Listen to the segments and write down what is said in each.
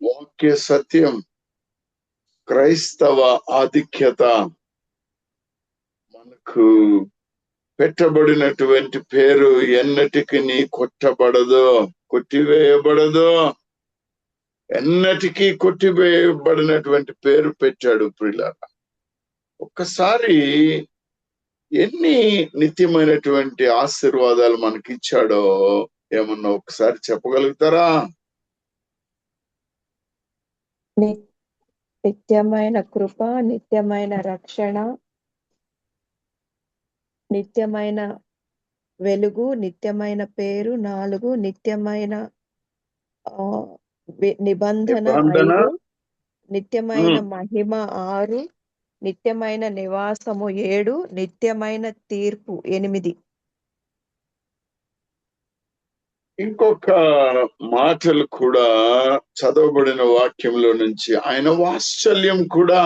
వాక్య సత్యం, క్రైస్తవ ఆధిక్యత మనకు పెట్టబడినటువంటి పేరు ఎన్నటికి కొట్టబడదు, కొట్టివేయబడదు. ఎన్నటికీ కొట్టివేయబడినటువంటి పేరు పెట్టాడు ప్రియులారా. ఒక్కసారి ఎన్ని నిత్యమైనటువంటి ఆశీర్వాదాలు మనకిచ్చాడో ఏమన్నా ఒకసారి చెప్పగలుగుతారా? నిత్యమైన కృప, నిత్యమైన రక్షణ, నిత్యమైన వెలుగు, నిత్యమైన పేరు 4, నిత్యమైన నిబంధన 5, నిత్యమైన మహిమ 6, నిత్యమైన నివాసము 7, నిత్యమైన తీర్పు 8. ఇంకొక మాటలు కూడా చదవబడిన వాక్యంలో నుంచి, ఆయన వాత్సల్యం కూడా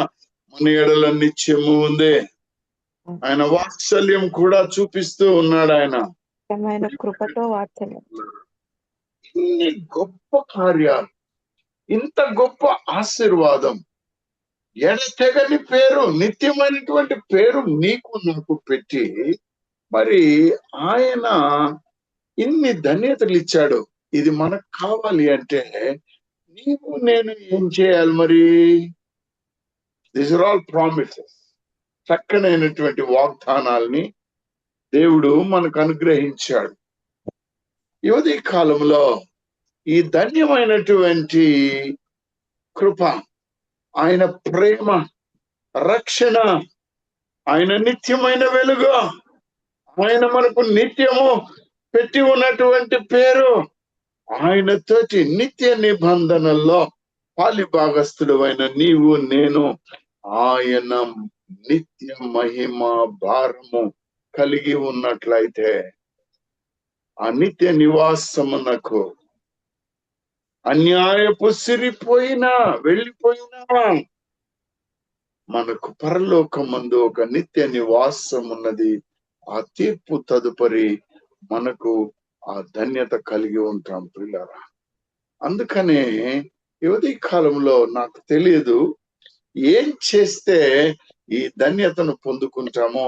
మన ఎడల నిత్యము ఉంది. ఆయన వాత్సల్యం కూడా చూపిస్తూ ఉన్నాడు. ఆయన కృపతో వాత్సల్యం. ఇన్ని గొప్ప కార్యాలు, ఇంత గొప్ప ఆశీర్వాదం, ఎడతెగని పేరు, నిత్యమైనటువంటి పేరు నీకు నాకు పెట్టి, మరి ఆయన ఇన్ని ధన్యతలు ఇచ్చాడు. ఇది మనకు కావాలి అంటే నీవు నేను ఏం చేయాలి మరి? This are all promises. చక్కనైనటువంటి వాగ్దానాల్ని దేవుడు మనకు అనుగ్రహించాడు. యువతి కాలంలో ఈ ధన్యమైనటువంటి కృప, ఆయన ప్రేమ, రక్షణ, ఆయన నిత్యమైన వెలుగు, ఆయన మనకు నిత్యము పెట్టి ఉన్నటువంటి పేరు, ఆయనతోటి నిత్య నిబంధనల్లో పాలిభాగస్థుడు అయిన నీవు నేను ఆయన నిత్య మహిమ భారము కలిగి ఉన్నట్లయితే ఆ నిత్య నివాసమునకు అన్యాయపు సిరిపోయినా వెళ్ళిపోయినా మనకు పరలోకమందు ఒక నిత్య నివాసం ఉన్నది. ఆ తీర్పు తదుపరి మనకు ఆ ధన్యత కలిగి ఉంటాం ప్రియులారా. అందుకనే యువతి కాలంలో నాకు తెలియదు ఏం చేస్తే ఈ ధన్యతను పొందుకుంటామో,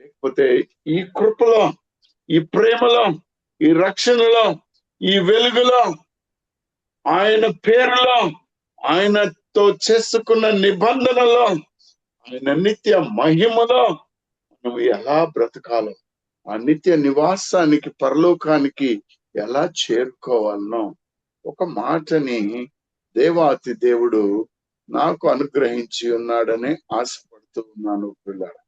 లేకపోతే ఈ కృపలో, ఈ ప్రేమలో, ఈ రక్షణలో, ఈ వెలుగులో, ఆయన పేరులో, ఆయనతో చేసుకున్న నిబంధనలో, ఆయన నిత్య మహిమలో మనం ఎలా బ్రతకాలో, ఆ నిత్య నివాసానికి, పరలోకానికి ఎలా చేరుకోవాలనో ఒక మాటని దేవాతి దేవుడు నాకు అనుగ్రహించి ఉన్నాడని ఆశపడుతూ ఉన్నాను పిల్లలు.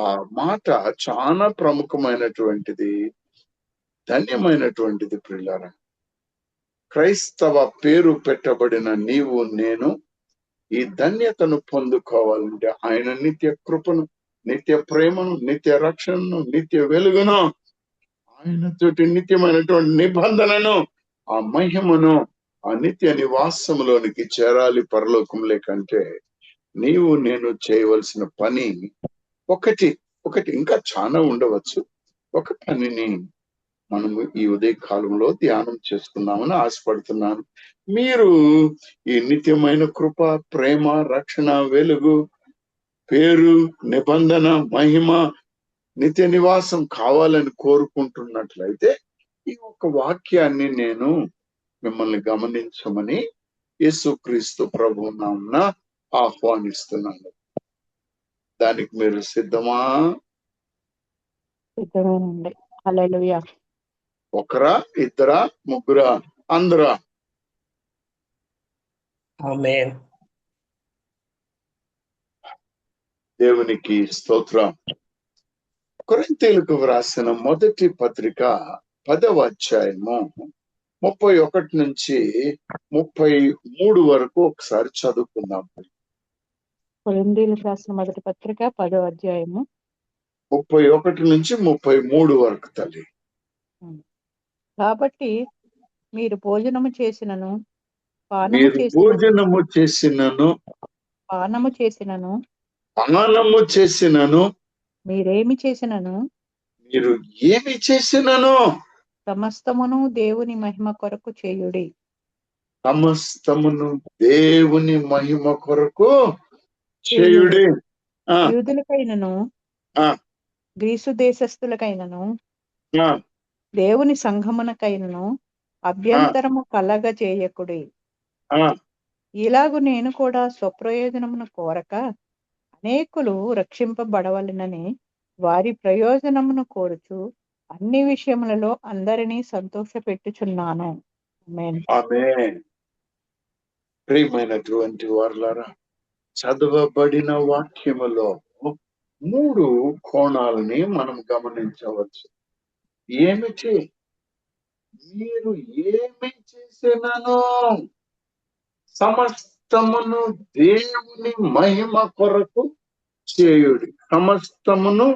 ఆ మాట చాలా ప్రముఖమైనటువంటిది, ధన్యమైనటువంటిది పిల్లరా. క్రైస్తవ పేరు పెట్టబడిన నీవు నేను ఈ ధన్యతను పొందుకోవాలంటే ఆయన నిత్య కృపను, నిత్య ప్రేమను, నిత్య రక్షణను, నిత్య వెలుగును, ఆయనతోటి నిత్యమైనటువంటి నిబంధనను, ఆ మహిమను, ఆ నిత్య నివాసంలోనికి చేరాలి పరలోకంలో. కంటే నీవు నేను చేయవలసిన పని ఒకటి ఇంకా చాలా ఉండవచ్చు. ఒక పనిని మనము ఈ ఉదయ కాలంలో ధ్యానం చేసుకుందామని ఆశపడుతున్నాను. మీరు ఈ నిత్యమైన కృప, ప్రేమ, రక్షణ, వెలుగు, పేరు, నిబంధన, మహిమ, నిత్య నివాసం కావాలని కోరుకుంటున్నట్లయితే ఈ ఒక వాక్యాన్ని నేను మిమ్మల్ని గమనించమని యేసుక్రీస్తు ప్రభువు నామమున ఆహ్వానిస్తున్నాను. దానికి మీరు సిద్ధమా? సిద్ధమేనండి. హల్లెలూయా. ఒకరా, ఇద్దరా, ముగ్గురా, అందరా? ఆమేన్. దేవునికి స్తోత్రం. కొరింథీయులకు వ్రాసిన మొదటి పత్రిక 10వ అధ్యాయము 31 నుంచి 33 వరకు ఒకసారి చదువుకుందాం. కొరింథీయులకు రాసిన మొదటి పత్రిక 10వ అధ్యాయము 31 నుంచి 33 వరకు తల్లి. కాబట్టి మీరు భోజనము చేసినను పానము చేసినను మీరేమి చేసినను మీరు ఏమి చేసినను సమస్తమును దేవుని మహిమ కొరకు చేయుడి. సమస్తమును దేవుని మహిమ కొరకు చేయుడి. యూదులకైనను గ్రీసు దేశస్థులకైనను దేవుని సంఘమునకైనను అభ్యంతరము కలగజేయకుడి. ఇలాగు నేను కూడా స్వప్రయోజనమును కోరక అనేకులు రక్షింపబడవలెనని వారి ప్రయోజనమును కోరుచు అన్ని విషయములలో అందరినీ సంతోషపెట్టుచున్నాను. ఆమేన్. ప్రియమైనటువంటి వారులారా, చదవబడిన వాక్యములో 3 కోణాలని మనం గమనించవచ్చు. ఏమిటి? మీరు ఏమి చేసినను సమస్తమును దేవుని మహిమ కొరకు చేయుడి. సమస్తమును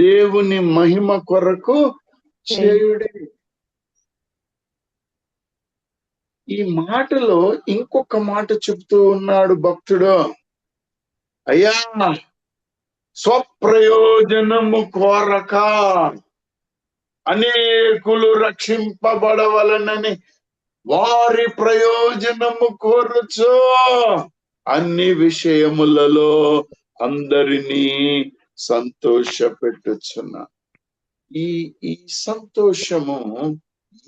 దేవుని మహిమ కొరకు చేయుడి. ఈ మాటలో ఇంకొక మాట చెప్తూ ఉన్నాడు భక్తుడు. అయ్యా, స్వప్రయోజనము కోరక అనేకులు రక్షింపబడవలనని వారి ప్రయోజనము కోరుచు అన్ని విషయములలో అందరినీ సంతోషపెట్టుచున్నా. ఈ సంతోషము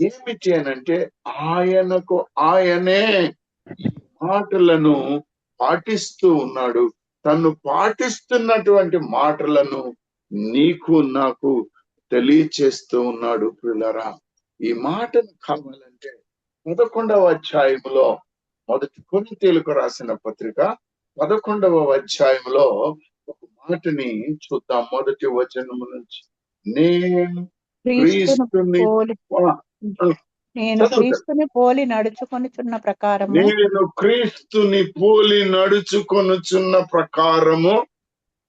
ఏమిటి అనంటే ఆయనే ఈ మాటలను పాటిస్తూ ఉన్నాడు. తను పాటిస్తున్నటువంటి మాటలను నీకు నాకు తెలియచేస్తూ ఉన్నాడు. ప్రియులారా, ఈ మాటను కావాలంటే 11వ అధ్యాయంలో, మొదటి కొరింథీయులకు రాసిన పత్రిక 11వ అధ్యాయంలో ఒక మాటని చూద్దాం. మొదటి వచనము నుంచి, నేను క్రీస్తుని పోలి నడుచుకొనుచున్న ప్రకారము, నేను క్రీస్తుని పోలి నడుచుకొనుచున్న ప్రకారము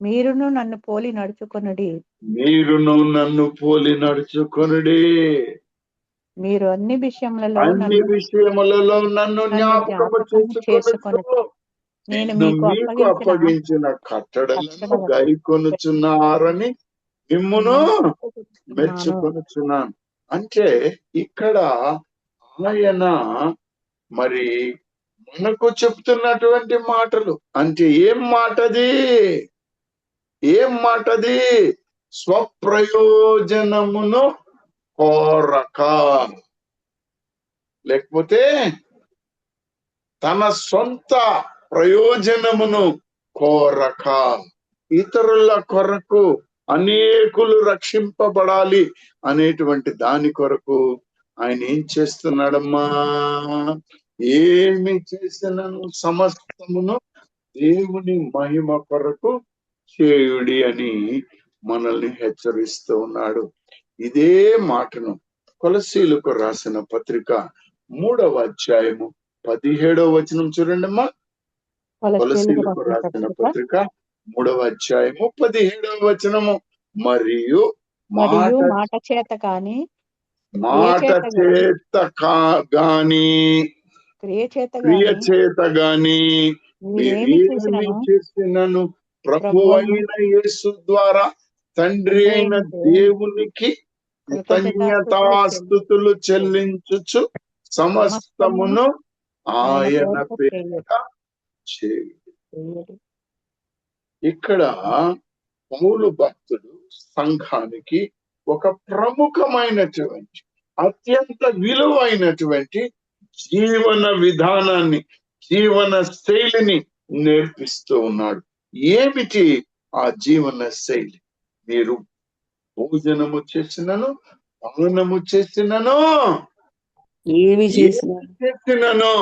మీరును నన్ను పోలి నడుచుకొనుడి. మీరును నన్ను పోలి నడుచుకొనుడి. మీరు అన్ని విషయములలో నన్ను జ్ఞాపకము చేసుకొనుచు నేను మీకు అప్పగించిన కట్టడలను గైకొనుచున్నారని మిమ్మును మెచ్చుకొనుచున్నాను. అంటే ఇక్కడ ఆయన మరి మనకు చెప్తున్నటువంటి మాటలు అంటే ఏం మాటది? స్వప్రయోజనమును కోరక, లేకపోతే తన సొంత ప్రయోజనమును కోరక, ఇతరుల కొరకు అనేకులు రక్షింపబడాలి అనేటువంటి దాని కొరకు ఆయన ఏం చేస్తున్నాడమ్మా? ఏమి చేసినను సమస్తమును దేవుని మహిమ కొరకు చేయుడి అని మనల్ని హెచ్చరిస్తూ ఉన్నాడు. ఇదే మాటను కొలసీలకు రాసిన పత్రిక 3వ అధ్యాయము 17వ వచనం చూడండి అమ్మా. కొలసీలకు రాసిన పత్రిక 3వ అధ్యాయము 17వ వచనము, మరియు మాట చేత గాని క్రియ చేత గాని మీరేమి చేసినను ప్రభు అయిన యేసు ద్వారా తండ్రి అయిన దేవునికి కృతజ్ఞతాస్తుతులు చెల్లించుచు సమస్తమును ఆయన పేరిట చేయుడి. ఇక్కడ పౌలు భక్తుడు సంఘానికి ఒక ప్రముఖమైనటువంటి అత్యంత విలువైనటువంటి జీవన విధానాన్ని, జీవన శైలిని నేర్పిస్తూ ఉన్నాడు. ఏమిటి ఆ జీవన శైలి? మీరు భోజనము చేసినను, పానము చేసినను, ఏమి చేసినను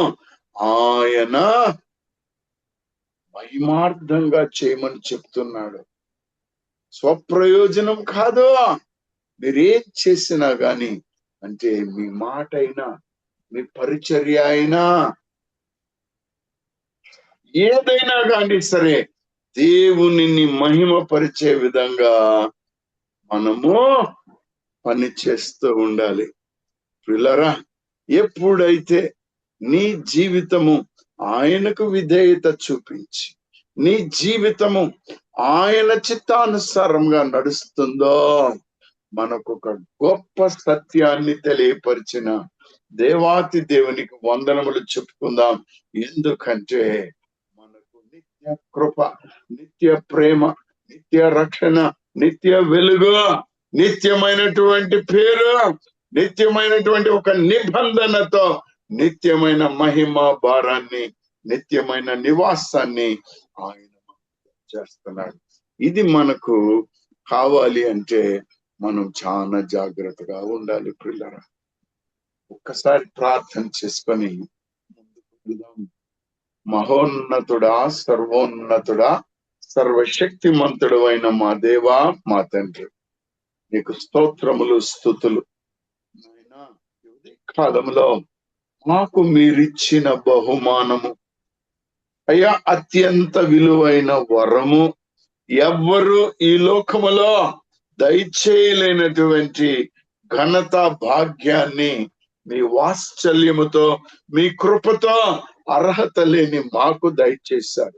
ఆయన మహిమార్థంగా చేయమని చెప్తున్నాడు. స్వప్రయోజనం కాదు. మీరేం చేసినా గాని, అంటే మీ మాట అయినా, మీ పరిచర్య అయినా, ఏదైనా కానీ సరే దేవునిని మహిమపరిచే విధంగా మనము పని చేస్తూ ఉండాలి. పిల్లరా, ఎప్పుడైతే నీ జీవితము ఆయనకు విధేయత చూపించి, నీ జీవితము ఆయన చిత్తానుసారంగా నడుస్తుందో, మనకు ఒక గొప్ప సత్యాన్ని తెలియపరిచిన దేవాతి దేవునికి వందనములు చెప్పుకుందాం. ఎందుకంటే మనకు నిత్య కృప, నిత్య ప్రేమ, నిత్య రక్షణ, నిత్య వెలుగు, నిత్యమైనటువంటి పేరు, నిత్యమైనటువంటి ఒక నిబంధనతో నిత్యమైన మహిమ భారాన్ని, నిత్యమైన నివాసాన్ని ఆయన చేస్తున్నాడు. ఇది మనకు కావాలి అంటే మనం చాలా జాగ్రత్తగా ఉండాలి పిల్లరా. ఒక్కసారి ప్రార్థన చేసుకొని ముందుకు వెళ్దాం. మహోన్నతుడా, సర్వోన్నతుడా, సర్వశక్తిమంతుడు అయిన మా దేవా, మా తండ్రి, నీకు స్తోత్రములు, స్తుతులు. నాయనా, ఈ కాలంలో మాకు మీరిచ్చిన బహుమానము అయ్యా, అత్యంత విలువైన వరము, ఎవ్వరు ఈ లోకములో దయచేయలేనటువంటి ఘనత భాగ్యాన్ని మీ వాత్సల్యముతో, మీ కృపతో అర్హత లేని మాకు దయచేశారు.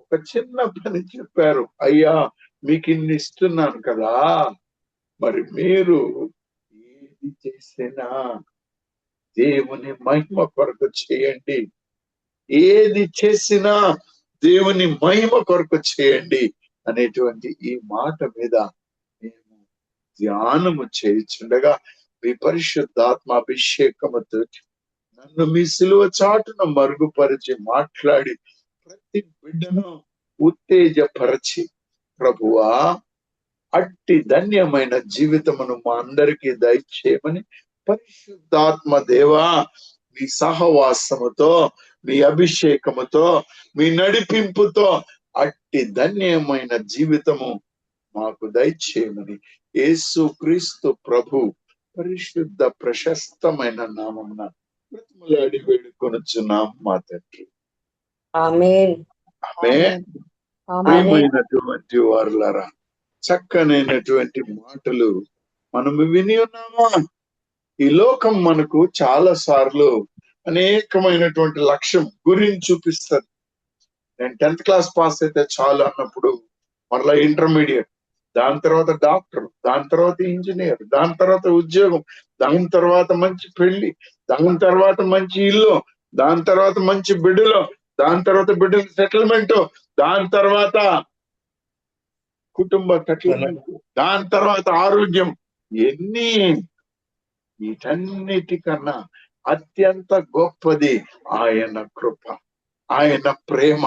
ఒక చిన్న పని చెప్పారు, అయ్యా మీకు ఇన్ని ఇస్తున్నాను కదా, మరి మీరు ఏది చేసినా దేవుని మహిమ కొరకు చేయండి, ఏది చేసినా దేవుని మహిమ కొరకు చేయండి అనేటువంటి ఈ మాట మీద మేము ధ్యానము చేయించుండగా మీ పరిశుద్ధాత్మ అభిషేకముతో నన్ను మీ సిలువ చాటున మరుగుపరిచి మాట్లాడి ప్రతి బిడ్డను ఉత్తేజపరచి, ప్రభువా అట్టి ధన్యమైన జీవితమును మా అందరికీ దయచేయమని పరిశుద్ధాత్మ దేవా మీ సహవాసముతో, మీ అభిషేకముతో, మీ నడిపింపుతో అట్టి ధన్యమైన జీవితము మాకు దయచేయమని యేసు క్రీస్తు ప్రభు పరిశుద్ధ ప్రశస్తమైన నామమున బ్రతిమలాడి వేడుకొనుచున్నాం మా తండ్రి. ఆమేన్. ఆమేన్. ప్రియమైనటువంటి వారులారా, చక్కనైనటువంటి మాటలు మనము విని ఉన్నామా? ఈ లోకం మనకు చాలా సార్లు అనేకమైనటువంటి లక్ష్యం గురించి చూపిస్తుంది. నేను 10th క్లాస్ పాస్ అయితే చాలు అన్నప్పుడు మరలా ఇంటర్మీడియట్, దాని తర్వాత డాక్టర్, దాని తర్వాత ఇంజనీర్, దాని తర్వాత ఉద్యోగం, దాని తర్వాత మంచి పెళ్లి, దాని తర్వాత మంచి ఇల్లు, దాని తర్వాత మంచి బిడ్డలు, దాని తర్వాత బిడ్డల సెటిల్మెంట్, దాని తర్వాత కుటుంబ సెటిల్మెంట్, దాని తర్వాత ఆరోగ్యం. ఎన్ని వీటన్నిటికన్నా అత్యంత గొప్పది ఆయన కృప, ఆయన ప్రేమ,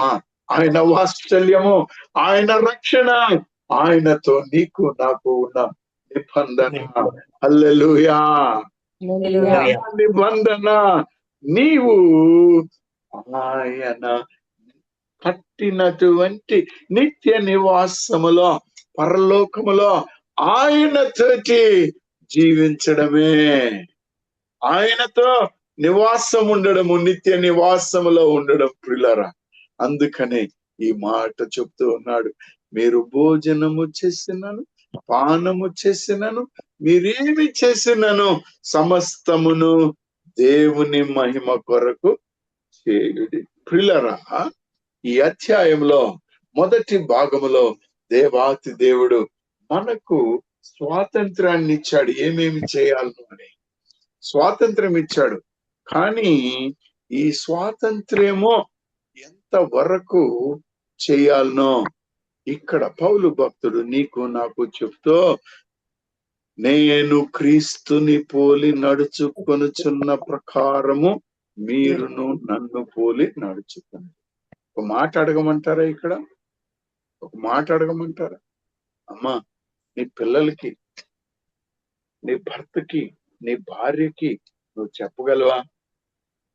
ఆయన వాత్సల్యము, ఆయన రక్షణ, ఆయనతో నీకు నాకు ఉన్న నిబంధన. హల్లెలూయా. నిబంధన నీవు ఆయన కట్టినటువంటి నిత్య నివాసములో, పరలోకములో ఆయనతోటి జీవించడమే, ఆయనతో నివాసం ఉండడము, నిత్య నివాసములో ఉండడం ప్రియులారా. అందుకనే ఈ మాట చెప్తూ ఉన్నాడు, మీరు భోజనము చేసినను, పానము చేసినను, మీరేమి చేసినను సమస్తమును దేవుని మహిమ కొరకు చేయుడి. ప్రియులారా, ఈ అధ్యాయంలో మొదటి భాగములో దేవాతి దేవుడు మనకు స్వాతంత్రాన్ని ఇచ్చాడు, ఏమేమి చేయాలను అని స్వాతంత్రం ఇచ్చాడు. కానీ ఈ స్వాతంత్ర్యమో ఎంత వరకు చేయాలనో ఇక్కడ పౌలు భక్తుడు నీకు నాకు చెప్తూ, నేను క్రీస్తుని పోలి నడుచుకొనుచున్న ప్రకారము మీరును నన్ను పోలి నడుచుకుని. ఒక మాట అడగమంటారా? ఇక్కడ ఒక మాట అడగమంటారా? అమ్మా, నీ పిల్లలకి, నీ భర్తకి, నీ భార్యకి నువ్వు చెప్పగలవా,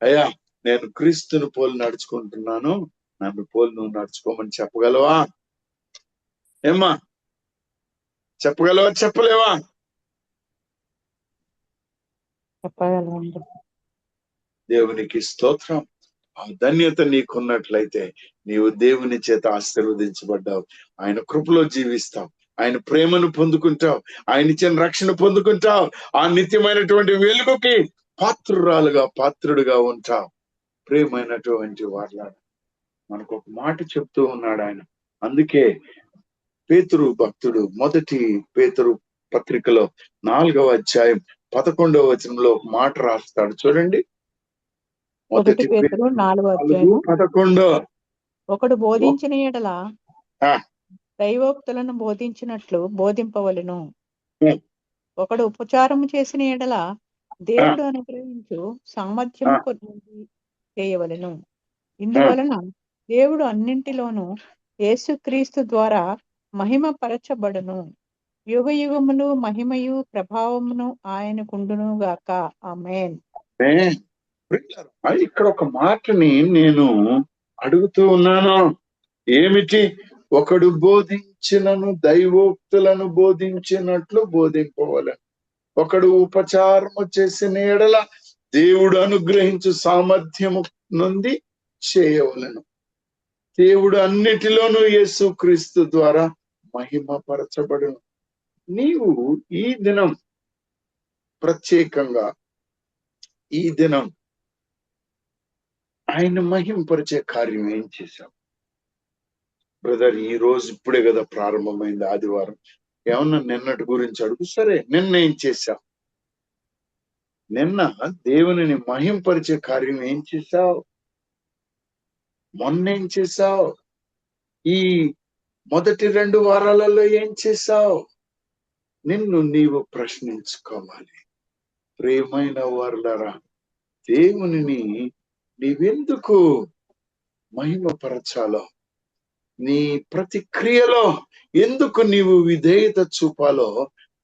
అయ్యా నేను క్రీస్తుని పోలి నడుచుకుంటున్నాను, నన్ను పోలి నువ్వు నడుచుకోమని చెప్పగలవా? ఏమ్మా, చెప్పగలవా? చెప్పలేవా? చెప్పగలమండి. దేవునికి స్తోత్రం. ఆ ధన్యత నీకున్నట్లయితే నీవు దేవుని చేత ఆశీర్వదించబడ్డావు, ఆయన కృపలో జీవిస్తావు, ఆయన ప్రేమను పొందుకుంటావు, ఆయన ఇచ్చిన రక్షణ పొందుకుంటావు, ఆ నిత్యమైనటువంటి వెలుగుకి పాత్రురాలుగా, పాత్రుడుగా ఉంటావు. ప్రియమైనటువంటి వాళ్ళ మనకు ఒక మాట చెప్తూ ఉన్నాడు ఆయన. అందుకే పేతురు భక్తుడు మొదటి పేతురు పత్రికలో 4వ అధ్యాయం 11వ వచనంలో ఒక మాట రాస్తాడు చూడండి. 1 పేతురు 4వ అధ్యాయము 11. ఒకడు బోధించిన ఎడల ఆ. దైవోక్తులను బోధించినట్లు బోధింపవలెను. ఉం. ఒకడు ఉపచారము చేసిన ఎడల దేవుడు అనుగ్రహించు సామర్థ్యము కొద్ది చేయవలెను. ఇందువలన దేవుడు అన్నింటిలోనూ యేసుక్రీస్తు ద్వారా మహిమ పరచబడును. యుగ యుగములు మహిమయు ప్రభావమును ఆయనకుండును గాక. ఆమేన్. ఇక్కడ ఒక మాటని నేను అడుగుతూ ఉన్నాను. ఏమిటి? ఒకడు బోధించినను దైవోక్తులను బోధించినట్లు బోధింపవలెను. ఒకడు ఉపచారము చేసిన ఎడల దేవుడు అనుగ్రహించు సామర్థ్యము నుండి చేయవలెను. దేవుడు అన్నిటిలోనూ యేసుక్రీస్తు ద్వారా మహిమపరచబడును. నీవు ఈ దినం ప్రత్యేకంగా ఈ దినం ఆయన మహింపరిచే కార్యం ఏం చేశావు బ్రదర్? ఈ రోజు ఇప్పుడే కదా ప్రారంభమైంది, ఆదివారం. ఏమన్నా నిన్నటి గురించి అడుగు. సరే, నిన్న ఏం చేశావు? నిన్న దేవునిని మహింపరిచే కార్యం ఏం చేశావు? మొన్న ఏం చేశావు? ఈ మొదటి 2 వారాలలో ఏం చేశావు? నిన్ను నీవు ప్రశ్నించుకోవాలి. ప్రియమైన వారులారా, దేవునిని నీవెందుకు మహిమపరచాలో, నీ ప్రతి క్రియలో ఎందుకు నీవు విధేయత చూపాలో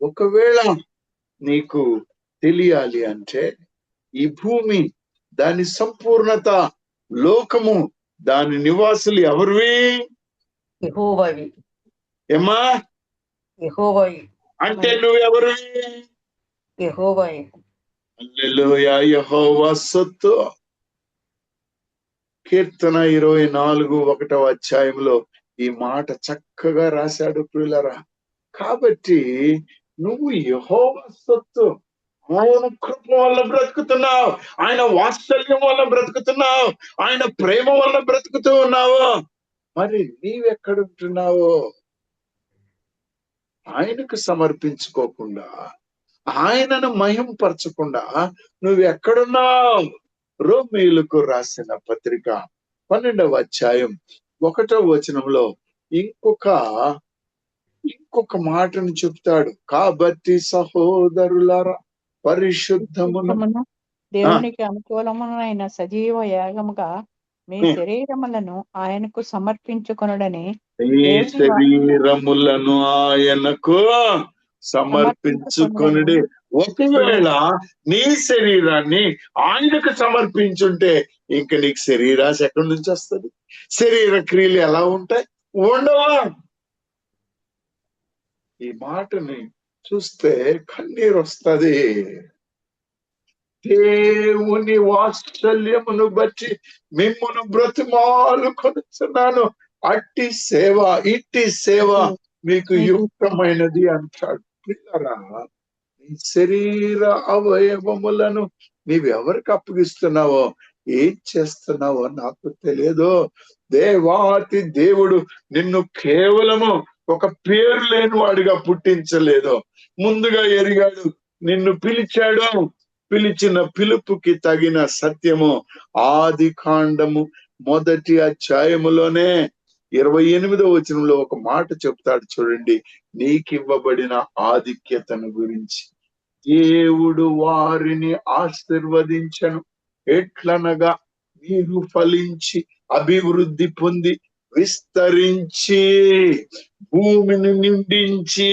ఒకవేళ నీకు తెలియాలి అంటే, ఈ భూమి, దాని సంపూర్ణత, లోకము, దాని నివాసులు ఎవరివి? యెహోవావి. ఏమా యెహోవావి. అంటే నువ్వెవరివి? యెహోవావి. హల్లెలూయా. యెహోవా సొత్తు. కీర్తన 24:1 అధ్యాయంలో ఈ మాట చక్కగా రాశాడు ప్రియులారా. కాబట్టి నువ్వు యెహోవా సొత్తు. ఆయన కృప వల్ల బ్రతుకుతున్నావు, ఆయన వాత్సల్యం వల్ల బ్రతుకుతున్నావు, ఆయన ప్రేమ వల్ల బ్రతుకుతూ ఉన్నావు. మరి నీవెక్కడుంటున్నావు? ఆయనకు సమర్పించుకోకుండా, ఆయనను మహింపరచకుండా నువ్వెక్కడున్నావు? రోమీయులకు రాసిన పత్రిక 12వ అధ్యాయం 1వ వచనంలో ఇంకొక మాటను చెప్తాడు. కాబట్టి సహోదరులారా, పరిశుద్ధమును దేవునికి అనుకూలమైన సజీవ యాగముగా మీ శరీరములను ఆయనకు సమర్పించుకొనుడని. ఈ శరీరములను ఆయనకు సమర్పించుకొనుడి. ఒకవేళ నీ శరీరాన్ని ఆయనకు సమర్పించుంటే ఇంక నీకు శరీరాశ ఎక్కడి నుంచి వస్తుంది? శరీర క్రియలు ఎలా ఉంటాయి? ఉండవా? ఈ మాటని చూస్తే కన్నీరు వస్తుంది. దేవుని వాత్సల్యమును బట్టి మిమ్మును బ్రతిమాలు కొనుచున్నాను. అట్టి సేవ, ఇట్టి సేవ మీకు యుక్తమైనది అంటాడు. పిల్లరా, నీ శరీర అవయవములను నీవెవరికి అప్పగిస్తున్నావో, ఏం చేస్తున్నావో నాకు తెలియదు. దేవాతి దేవుడు నిన్ను కేవలము ఒక పేరు లేని వాడిగా పుట్టించలేదు. ముందుగా ఎరిగాడు, నిన్ను పిలిచాడు. పిలిచిన పిలుపుకి తగిన సత్యము ఆదికాండము 1వ అధ్యాయములోనే 28వ వచనంలో ఒక మాట చెప్తాడు చూడండి. నీకివ్వబడిన ఆధిక్యతను గురించి. దేవుడు వారిని ఆశీర్వదించను. ఎట్లనగా మీరు ఫలించి అభివృద్ధి పొంది విస్తరించి భూమిని నిండించి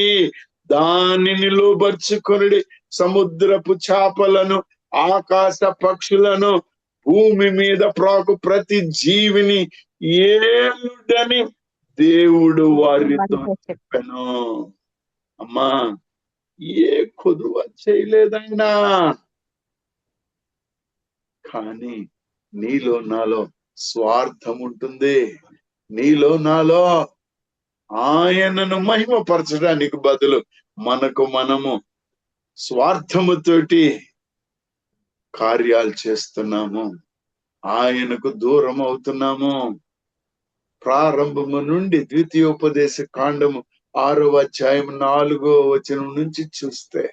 దానిని లోబర్చుకొనుడి. సముద్రపు చేపలను, ఆకాశ పక్షులను, భూమి మీద ప్రాకు ప్రతి జీవిని ఏలుడని దేవుడు వారితో చెప్పాను. అమ్మా, ఏ కొదువ చేయలేదైనా, కానీ నీలో నాలో స్వార్థం ఉంటుంది. నీలో నాలో ఆయనను మహిమపరచడానికి బదులు మనము స్వార్థముతోటి కార్యాలు చేస్తున్నాము. ఆయనకు దూరం అవుతున్నాము. ప్రారంభము నుండి ద్వితీయోపదేశ కాండము 6వ అధ్యాయం 4వ వచనం నుంచి చూస్తే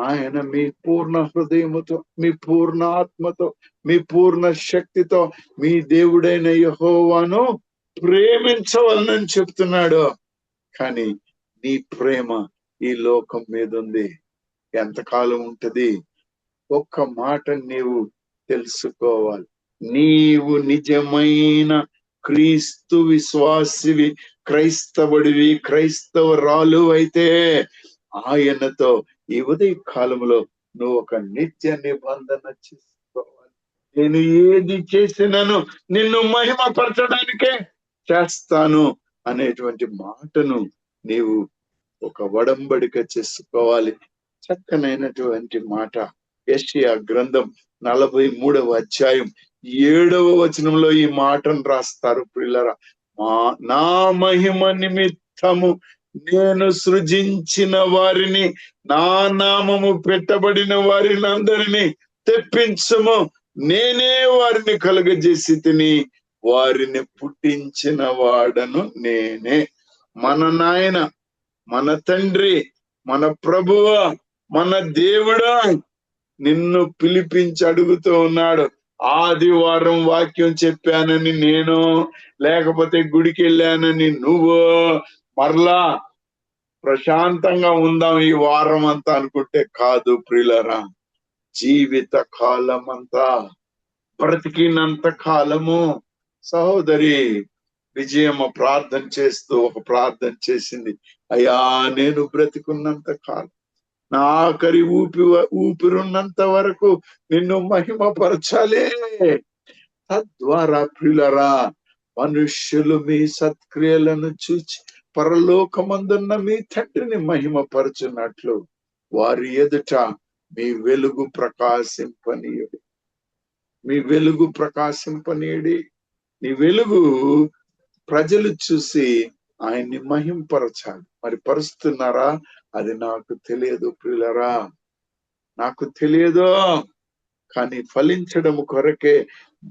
ఆయన మీ పూర్ణ హృదయముతో, మీ పూర్ణ ఆత్మతో, మీ పూర్ణ శక్తితో మీ దేవుడైన యెహోవాను ప్రేమించవలనని చెప్తున్నాడు. కానీ నీ ప్రేమ ఈ లోకం మీద ఉంది. ఎంతకాలం ఉంటది? ఒక్క మాట నీవు తెలుసుకోవాలి. నీవు నిజమైన క్రీస్తు విశ్వాసివి, క్రైస్తవుడివి, క్రైస్తవరాలు అయితే ఆయనతో ఈ ఉదయ కాలంలో నువ్వు ఒక నిత్య నిబంధన చేసుకోవాలి. నేను ఏది చేసినాను నిన్ను మహిమపరచడానికే చేస్తాను అనేటువంటి మాటను నీవు ఒక ఒడంబడిక చేసుకోవాలి. చక్కనైనటువంటి మాట. యెషయా గ్రంథం 43వ అధ్యాయం 7వ వచనంలో ఈ మాటను రాస్తారు. ప్రియులారా, నా మహిమ నిమిత్తము నేను సృజించిన వారిని, నా నామము పెట్టబడిన వారిని అందరినీ తెప్పించము. నేనే వారిని కలుగజేసి తిని వారిని పుట్టించిన వాడను నేనే. మన నాయన, మన తండ్రి, మన ప్రభువ, మన దేవుడా నిన్ను పిలిపించి అడుగుతూ ఉన్నాడు. ఆదివారం వాక్యం చెప్పానని నేను, లేకపోతే గుడికి వెళ్ళానని నువ్వు, మరలా ప్రశాంతంగా ఉందాం ఈ వారం అంతా అనుకుంటే కాదు ప్రియులారా. జీవిత కాలం అంతా, బ్రతికినంత కాలము. సహోదరి విజయమ్మ ప్రార్థన చేస్తూ ఒక ప్రార్థన చేసింది. అయ్యా, నేను బ్రతికున్నంత కాలం, నా ఆఖరి ఊపిరున్నంత వరకు నిన్ను మహిమపరచాలే. తద్వారా ప్రియులరా, మనుష్యులు మీ సత్క్రియలను చూచి పరలోకమందున్న మీ తండ్రిని మహిమపరచున్నట్లు వారి ఎదుట మీ వెలుగు ప్రకాశింపనీయుడి. మీ వెలుగు ప్రకాశింపనీయుడి. నీ వెలుగు ప్రజలు చూసి ఆయన్ని మహింపరచాలి. మరి పరుస్తున్నారా? అది నాకు తెలియదు ప్రియులరా, నాకు తెలియదు. కానీ ఫలించడం కొరకే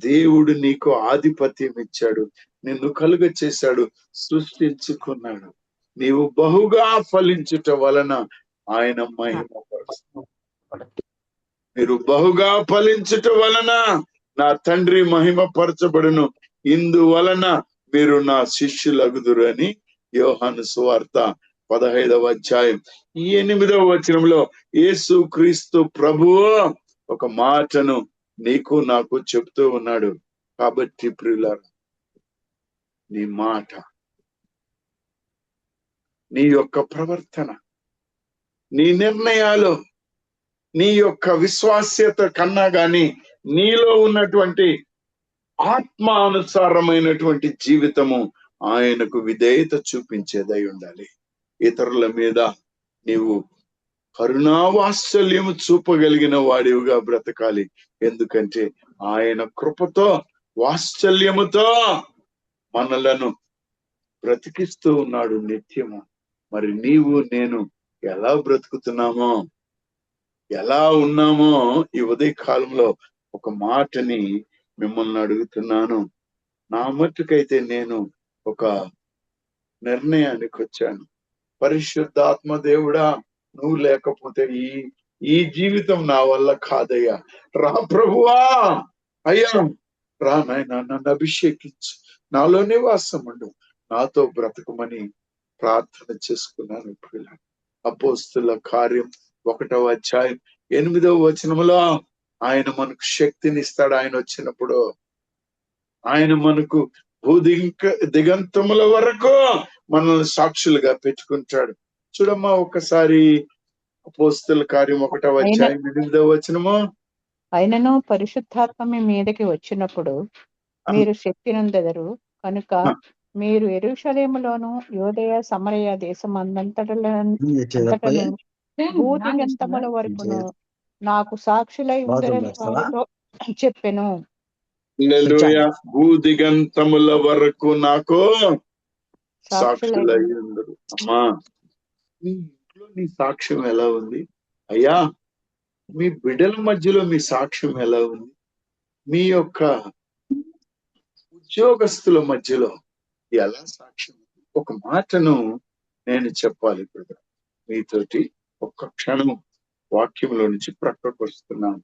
దేవుడు నీకు ఆధిపత్యం ఇచ్చాడు, నిన్ను కలుగ చేశాడు, సృష్టించుకున్నాడు. నీవు బహుగా ఫలించుట వలన ఆయన మహిమపరుస్తాడు. మీరు బహుగా ఫలించుట వలన నా తండ్రి మహిమపరచబడును, ఇందువలన మీరు నా శిష్యులగుదురు అని యోహాను సువార్త 15వ అధ్యాయం 8వ వచనంలో యేసు క్రీస్తు ప్రభువు ఒక మాటను నీకు నాకు చెప్తూ ఉన్నాడు. కాబట్టి ప్రియులారా, నీ మాట, నీ యొక్క ప్రవర్తన, నీ నిర్ణయాలు, నీ యొక్క విశ్వాస్యత కన్నా గాని నీలో ఉన్నటువంటి ఆత్మానుసారమైనటువంటి జీవితము ఆయనకు విధేయత చూపించేదై ఉండాలి. ఇతరుల మీద నీవు కరుణావాత్సల్యము చూపగలిగిన వాడివిగా బ్రతకాలి. ఎందుకంటే ఆయన కృపతో, వాత్సల్యముతో మనలను బ్రతికిస్తూ ఉన్నాడు నిత్యము. మరి నీవు నేను ఎలా బ్రతుకుతున్నామో, ఎలా ఉన్నామో ఈ ఉదయ కాలంలో ఒక మాటని మిమ్మల్ని అడుగుతున్నాను. నా మట్టుకైతే నేను ఒక నిర్ణయానికి వచ్చాను. పరిశుద్ధాత్మ దేవుడా, నువ్వు లేకపోతే ఈ జీవితం నా వల్ల కాదయ్యా. రా ప్రభువా, అయ్యా రా నాయన, నన్ను అభిషేకించు, నాలో నివాసం ఉండు, నాతో బ్రతకమని ప్రార్థన చేసుకున్నాను. అపోస్తుల కార్యం 1వ అధ్యాయం 8వ వచనంలో ఆయన మనకు శక్తిని ఇస్తాడు. ఆయన వచ్చినప్పుడు ఆయన మనకు దిగంతముల వరకు మనల్ని సాక్షులుగా పెట్టుకుంటాడు. చూడమ్మా ఒకసారి అపోస్తుల కార్యం 1వ అధ్యాయం 8వ వచనము. ఆయనను పరిశుద్ధాత్మ మీ మీదకి వచ్చినప్పుడు మీరు శక్తి నొందెదరు కనుక మీరు యెరూషలేములోను యూదయ సమరయ దేశమందంతటను భూదిగంతముల వరకును నాకు సాక్షులై ఉందరని వారితో చెప్పెను. భూదిగంతముల వరకు నాకు సాక్షులై ఉందరు. అమ్మా, మీ ఇంట్లో నీ సాక్ష్యం ఎలా ఉంది? అయ్యా, మీ బిడ్డల మధ్యలో మీ సాక్ష్యం ఎలా ఉంది? మీ యొక్క ఉద్యోగస్తుల మధ్యలో ఎలా సాక్ష్యం? ఒక మాటను నేను చెప్పాలి ఇప్పుడు మీతోటి. ఒక్క క్షణం వాక్యంలో నుంచి ప్రక్కకు వస్తున్నాను.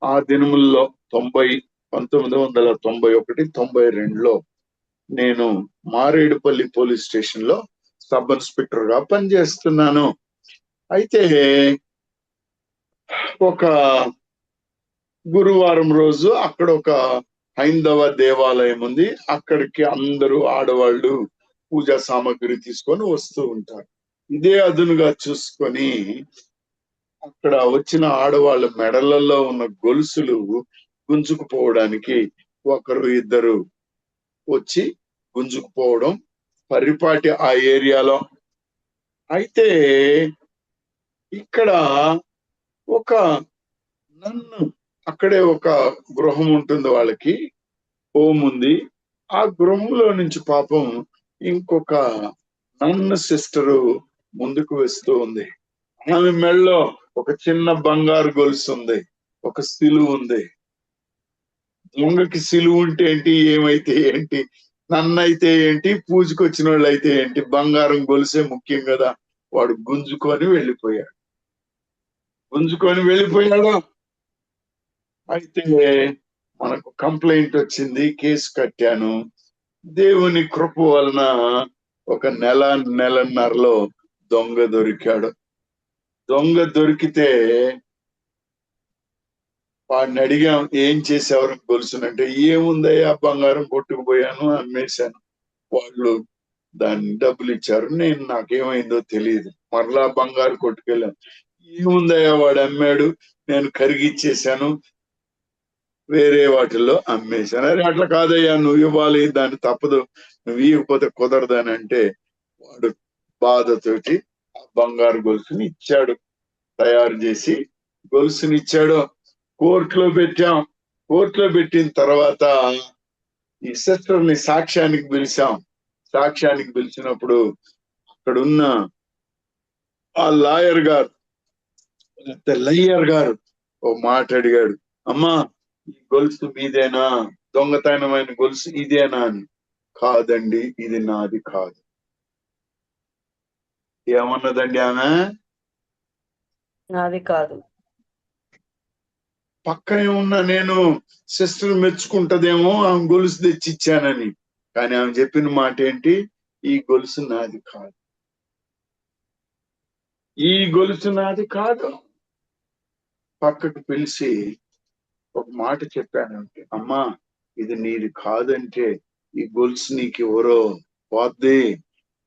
ఆ దినముల్లో 1991-92లో నేను మారేడుపల్లి పోలీస్ స్టేషన్ లో సబ్ ఇన్స్పెక్టర్ గా పనిచేస్తున్నాను. అయితే ఒక గురువారం రోజు అక్కడ ఒక హైందవ దేవాలయం ఉంది. అక్కడికి అందరూ ఆడవాళ్ళు పూజా సామాగ్రి తీసుకొని వస్తూ ఉంటారు. ఇదే అదునుగా చూసుకొని అక్కడ వచ్చిన ఆడవాళ్ళ మెడలలో ఉన్న గొలుసులు గుంజుకుపోవడానికి ఒకరు ఇద్దరు వచ్చి గుంజుకుపోవడం పరిపాటి ఆ ఏరియాలో. అయితే ఇక్కడ ఒక నన్ను అక్కడే ఒక గృహం ఉంటుంది, వాళ్ళకి హోమ్ ఉంది. ఆ గృహంలో నుంచి పాపం ఇంకొక నన్ను సిస్టరు ముందుకు వస్తూ ఉంది. ఆమె మెడలో ఒక చిన్న బంగారు గొలుసు ఉంది, ఒక సిలువ ఉంది. దొంగకి సిలువ ఉంటే ఏంటి, ఏమైతే ఏంటి, నన్నైతే ఏంటి, పూజకు వచ్చిన వాళ్ళు అయితే ఏంటి, బంగారం గొలుసే ముఖ్యం కదా. వాడు గుంజుకొని వెళ్ళిపోయాడు. అయితే మనకు కంప్లైంట్ వచ్చింది, కేసు కట్టాను. దేవుని కృప వలన ఒక నెలన్నరలో దొంగ దొరికాడు. దొంగ దొరికితే వాడిని అడిగాం, ఏం చేసేవారు గొలుసునంటే, ఏముందయ్యా బంగారం కొట్టుకుపోయాను, అమ్మేశాను. వాళ్ళు దాన్ని డబ్బులు ఇచ్చారు, నేను నాకేమైందో తెలియదు. మరలా బంగారు కొట్టుకెళ్ళాను. ఏముందయ్యా వాడు అమ్మాడు, నేను కరిగిచ్చేశాను, వేరే వాటిల్లో అమ్మేశాను. అరే అట్లా కాదయ్యా, నువ్వు ఇవ్వాలి, దాన్ని తప్పదు, నువ్వు ఇవ్వకపోతే కుదరదని అంటే వాడు బాధతోటి ఆ బంగారు గొలుసుని ఇచ్చాడు. తయారు చేసి గొలుసుని ఇచ్చాడు. కోర్టులో పెట్టాం. కోర్టులో పెట్టిన తర్వాత ఈ సిస్టర్ని సాక్ష్యానికి పిలిచాం. సాక్ష్యానికి పిలిచినప్పుడు అక్కడున్న ఆ లాయర్ గారు, లయ్యర్ గారు ఓ మాట అడిగాడు, అమ్మా ఈ గొలుసు మీదేనా, దొంగతనమైన గొలుసు ఇదేనా అని. కాదండి, ఇది నాది కాదు. ఏమన్నదండి ఆమె? నాది కాదు. పక్కనే ఉన్న నేను సిస్టర్ మెచ్చుకుంటదేమో ఆమె గొలుసు తెచ్చిచ్చానని. కానీ ఆమె చెప్పిన మాట ఏంటి, ఈ గొలుసు నాది కాదు, ఈ గొలుసు నాది కాదు. పక్కకు పిలిచి ఒక మాట చెప్పానంటే, అమ్మా ఇది నీది కాదంటే ఈ గొలుసు నీకు ఎవరో పోద్ది,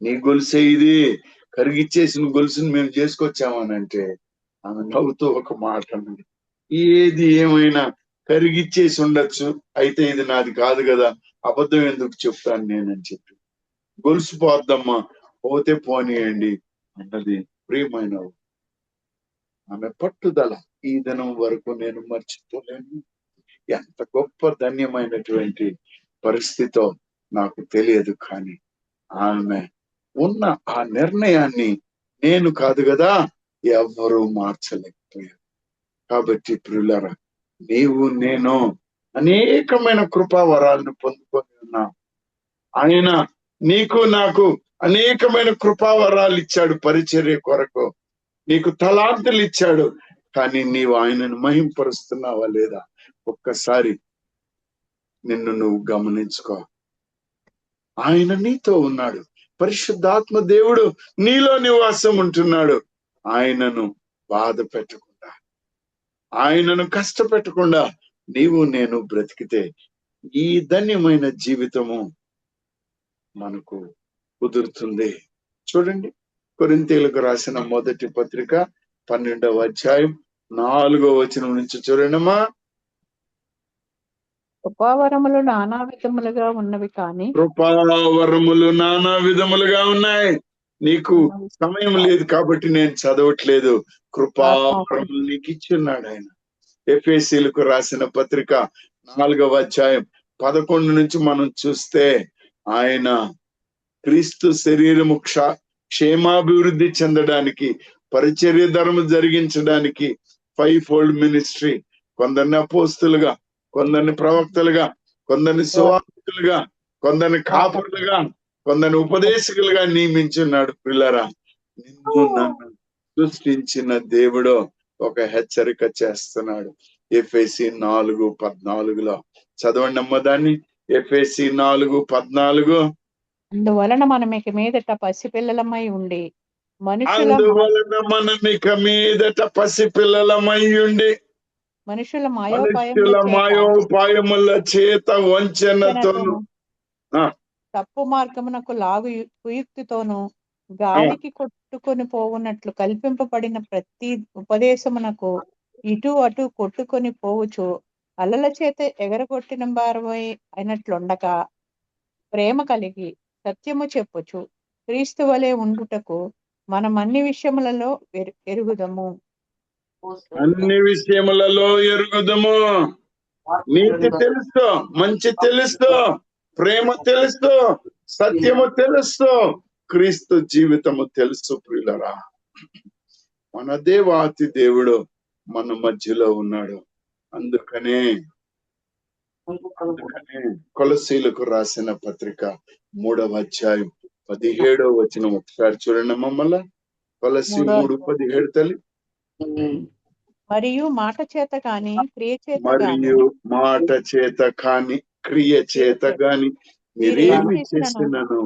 నీ గొలుసే ఇది, కరిగిచ్చేసిన గొలుసుని మేము చేసుకొచ్చామనంటే ఆమె నవ్వుతూ ఒక మాట అన్నది, ఏది ఏమైనా కరిగిచ్చేసి ఉండొచ్చు, అయితే ఇది నాది కాదు కదా, అబద్ధం ఎందుకు చెప్తాను నేనని చెప్పి, గొలుసు పోద్దమ్మా, పోతే పోనీయండి అన్నది. ప్రియమైన ఆమె పట్టుదల ఈ దినం వరకు నేను మర్చిపోలేను. ఎంత గొప్ప ధన్యమైనటువంటి పరిస్థితో నాకు తెలియదు, కానీ ఆమె ఉన్న ఆ నిర్ణయాన్ని నేను కాదు కదా, ఎవ్వరూ మార్చలేకపోయారు. కాబట్టి ప్రియులారా, నీవు నేను అనేకమైన కృపావరాలను పొందుకొని ఉన్నాం. ఆయన నీకు నాకు అనేకమైన కృపావరాలు ఇచ్చాడు పరిచర్య కొరకు. నీకు తలాంతులు ఇచ్చాడు, కానీ నీవు ఆయనను మహింపరుస్తున్నావా లేదా? ఒక్కసారి నిన్ను నువ్వు గమనించుకో. ఆయన నీతో ఉన్నాడు, పరిశుద్ధాత్మ దేవుడు నీలో నివాసం ఉంటున్నాడు. ఆయనను బాధ పెట్టకుండా, ఆయనను కష్టపెట్టకుండా నీవు నేను బ్రతికితే ఈ ధన్యమైన జీవితము మనకు కుదురుతుంది. చూడండి, కొరింథీయులకు రాసిన మొదటి పత్రిక 12వ అధ్యాయం 4వ వచనం నుంచి చూడండమ్మా. కృపావరములు నానా విధములుగా ఉన్నవి, కానీ కృపావరములు నానా విధములుగా ఉన్నాయి. నీకు సమయం లేదు కాబట్టి నేను చదవట్లేదు. కృపావరములు నీకు ఇచ్చున్నాడు ఆయన. ఎఫెసీయులకు రాసిన పత్రిక 4వ అధ్యాయం 11 నుంచి మనం చూస్తే, ఆయన క్రీస్తు శరీరము క్షేమాభివృద్ధి చెందడానికి, పరిచర్య ధర్మ జరిగించడానికి 5-fold మినిస్ట్రీ, కొందరిని అపోస్తులుగా, కొందరిని ప్రవక్తలుగా, కొందరిని సువార్తికులుగా, కొందరిని కాపురులుగా, కొందరిని ఉపదేశకులుగా నియమించున్నాడు. పిల్లరా, నిన్ను నన్ను సృష్టించిన దేవుడు ఒక హెచ్చరిక చేస్తున్నాడు. ఎఫెసీ 4:14 చదవండి అమ్మ దాన్ని. ఎఫెసీ 4:14. అందువలన మనం ఇక మీదట పసిపిల్లలమై ఉండి అందువలన మనం ఇక మీదట పసిపిల్లలమై ఉండి మనుషుల మనుష్యుల మాయోపాయముల చేత వంచనతోను తప్పు మార్గమునకు లాగు కుయుక్తితోను గాలికి కొట్టుకొని పోవునట్లు కల్పింపబడిన ప్రతి ఉపదేశమునకు ఇటు అటు కొట్టుకొని పోవచ్చు అలల చేత ఎగరగొట్టిన వారమై అయినట్లుండక ప్రేమ కలిగి సత్యము చెప్పుచు క్రీస్తు వలె ఉండుటకు మనం అన్ని విషయములలో ఎరుగుదము. అన్ని విషయములలో ఎరుగుదము. నీతి తెలుస్తూ, మంచి తెలుస్తూ, ప్రేమ తెలుస్తూ, సత్యము తెలుస్తూ, క్రీస్తు జీవితము తెలుసు ప్రియులరా. మన దేవాతి దేవుడు మన మధ్యలో ఉన్నాడు. అందుకనే కొలసీలకు రాసిన పత్రిక 3వ అధ్యాయం 17వ వచనం ఒకసారి చూడండి మమ్మల్ని. కొలసీ 3:17 తల్లి. మరియు మాట చేత కాని క్రియ చేత గాని మీరేమి చేసినను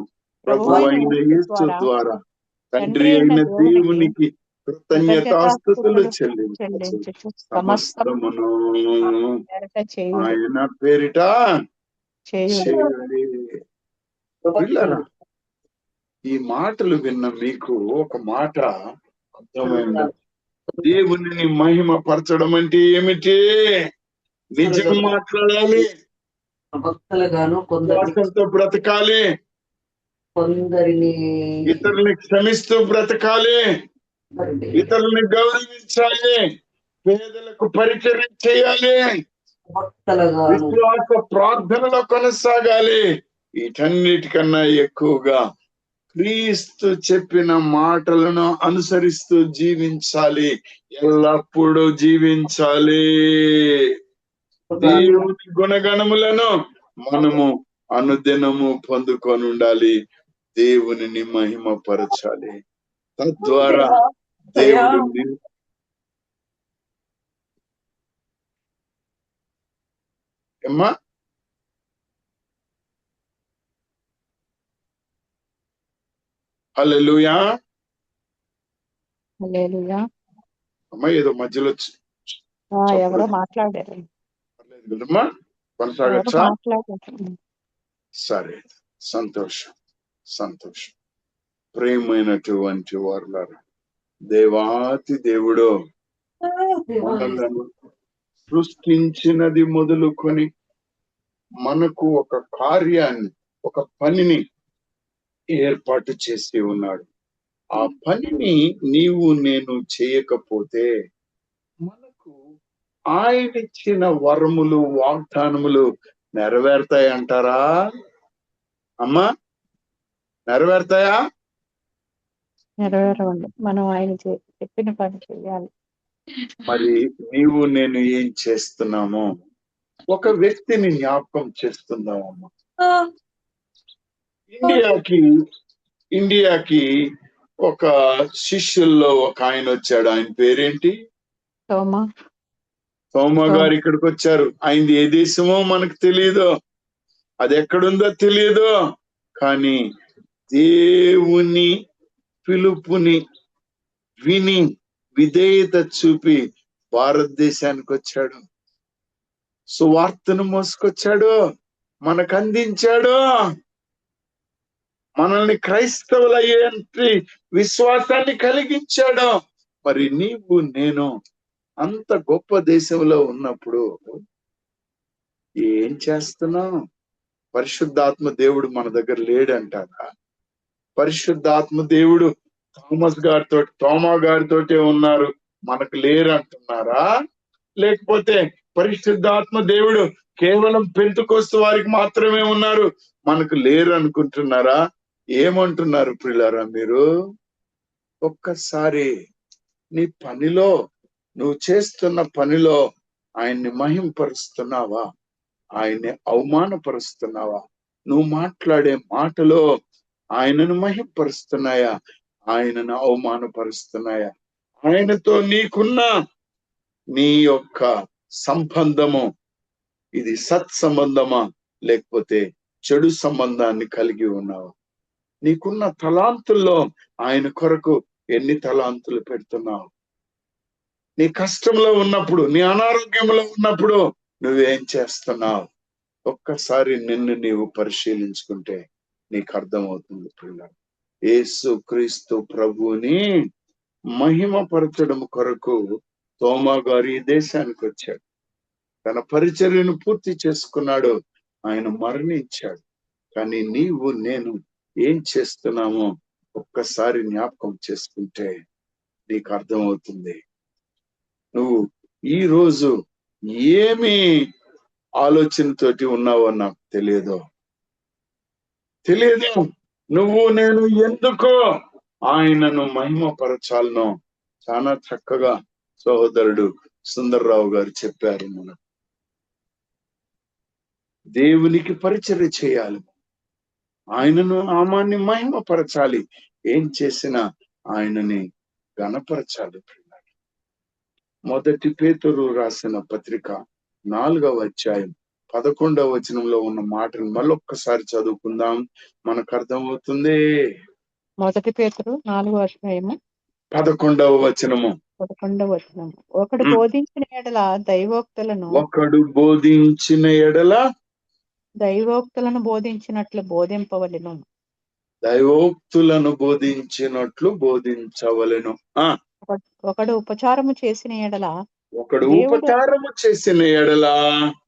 ప్రభు అయిన యేసు ద్వారా తండ్రి అయిన దేవునికి కృతజ్ఞతాస్తుతులు చెల్లించు. సమస్తమును ఆయన పేరిట చేయండి. ఈ మాటలు విన్న మీకు ఒక మాట అర్థమైంది. దేవుని మహిమ పరచడం అంటే ఏమిటి? నిజం మాట్లాడాలి, కొందరితో బ్రతకాలి, ఇతరుల్ని క్షమిస్తూ బ్రతకాలి, ఇతరుల్ని గౌరవించాలి, పేదలకు పరిచయం చేయాలి, విశ్వాస ప్రార్థనలో కొనసాగాలి. వీటన్నిటికన్నా ఎక్కువగా క్రీస్తు చెప్పిన మాటలను అనుసరిస్తూ జీవించాలి, ఎల్లప్పుడూ జీవించాలి. దేవుని గుణగణములను మనము అనుదినము పొందుకొని ఉండాలి. దేవునిని మహిమపరచాలి. తద్వారా దేవుడు అమ్మా హల్లెలూయా. అమ్మా ఏదో మధ్యలో ఎవరో మాట్లాడారు, కొనసాగచ్చా? సరే, సంతోషం సంతోషం. ప్రేమైనటువంటి వారులారా, దేవాతి దేవుడు మనలను సృష్టించినది మొదలుకొని మనకు ఒక కార్యాన్ని, ఒక పనిని ఏర్పాటు చేసి ఉన్నాడు. ఆ పనిని నీవు నేను చేయకపోతే మనకు ఆయన ఇచ్చిన వరములు, వాగ్దానములు నెరవేరుతాయి అంటారా అమ్మా? నెరవేరుతాయా? నెరవేరవండి. మనం ఆయన చెప్పిన పని చేయాలి. మరి నీవు నేను ఏం చేస్తున్నామో ఒక వ్యక్తిని జ్ఞాపకం చేస్తున్నామమ్మా. ఇండియాకి ఒక శిష్యుల్లో ఒక ఆయన వచ్చాడు. ఆయన పేరేంటి? సోమ గారు ఇక్కడికి వచ్చారు. ఆయనది ఏ దేశమో మనకు తెలియదు, అది ఎక్కడుందో తెలియదు. కానీ దేవుని పిలుపుని విని విధేయత చూపి భారతదేశానికి వచ్చాడు. సువార్తను మోసుకొచ్చాడు, మనకు అందించాడు, మనల్ని క్రైస్తవులయ్యే విశ్వాసాన్ని కలిగించాడు. మరి నీవు నేను అంత గొప్ప దేశంలో ఉన్నప్పుడు ఏం చేస్తున్నావు? పరిశుద్ధాత్మ దేవుడు మన దగ్గర లేడంటారా? పరిశుద్ధాత్మ దేవుడు తోమా గారితోటే ఉన్నారు, మనకు లేరు అంటున్నారా? లేకపోతే పరిశుద్ధాత్మ దేవుడు కేవలం పెంతెకోస్తు వారికి మాత్రమే ఉన్నారు, మనకు లేరు అనుకుంటున్నారా? ఏమంటున్నారు ప్రియులారా మీరు? ఒక్కసారి నీ పనిలో, నువ్వు చేస్తున్న పనిలో ఆయన్ని మహింపరుస్తున్నావా? ఆయన్ని అవమానపరుస్తున్నావా? నువ్వు మాట్లాడే మాటలో ఆయనను మహింపరుస్తున్నాయా? ఆయనను అవమానపరుస్తున్నాయా? ఆయనతో నీకున్న నీ యొక్క సంబంధము ఇది సత్సంబంధమా లేకపోతే చెడు సంబంధాన్ని కలిగి ఉన్నావా? నీకున్న తలాంతుల్లో ఆయన కొరకు ఎన్ని తలాంతులు పెడుతున్నావు? నీ కష్టంలో ఉన్నప్పుడు, నీ అనారోగ్యంలో ఉన్నప్పుడు నువ్వేం చేస్తున్నావు? ఒక్కసారి నిన్ను నీవు పరిశీలించుకుంటే నీకు అర్థమవుతుంది పిల్లలు. యేసు క్రీస్తు ప్రభువుని మహిమపరచడం కొరకు తోమా గారు ఈ దేశానికి వచ్చాడు. తన పరిచర్యను పూర్తి చేసుకున్నాడు. ఆయన మరణించాడు. కానీ నీవు నేను ఏం చేస్తున్నామో ఒక్కసారి జ్ఞాపకం చేసుకుంటే నీకు అర్థమవుతుంది. నువ్వు ఈ రోజు ఏమి ఆలోచనతోటి ఉన్నావో నాకు తెలియదు. నువ్వు నేను ఎందుకో ఆయనను మహిమపరచాలనో చాలా చక్కగా సహోదరుడు సుందర్రావు గారు చెప్పారు. మనం దేవునికి పరిచర్య చేయాలి, ఆయనను నామాన్ని మహిమపరచాలి. ఏం చేసినా ఆయనని గణపరచాలి. మొదటి పేతురు రాసిన పత్రిక 4వ అధ్యాయం 11వ వచనంలో ఉన్న మాటను మళ్ళొక్కసారి చదువుకుందాం, మనకు అర్థమవుతుంది. మొదటి పేతురు 4వ అధ్యాయము 11వ వచనము. 11వ వచనము. ఒకడు బోధించిన ఎడల దైవోక్తులను బోధించినట్లు బోధింపవలెను. దైవోక్తులను బోధించినట్లు బోధించవలెను. ఒకడు ఉపచారము చేసిన ఎడల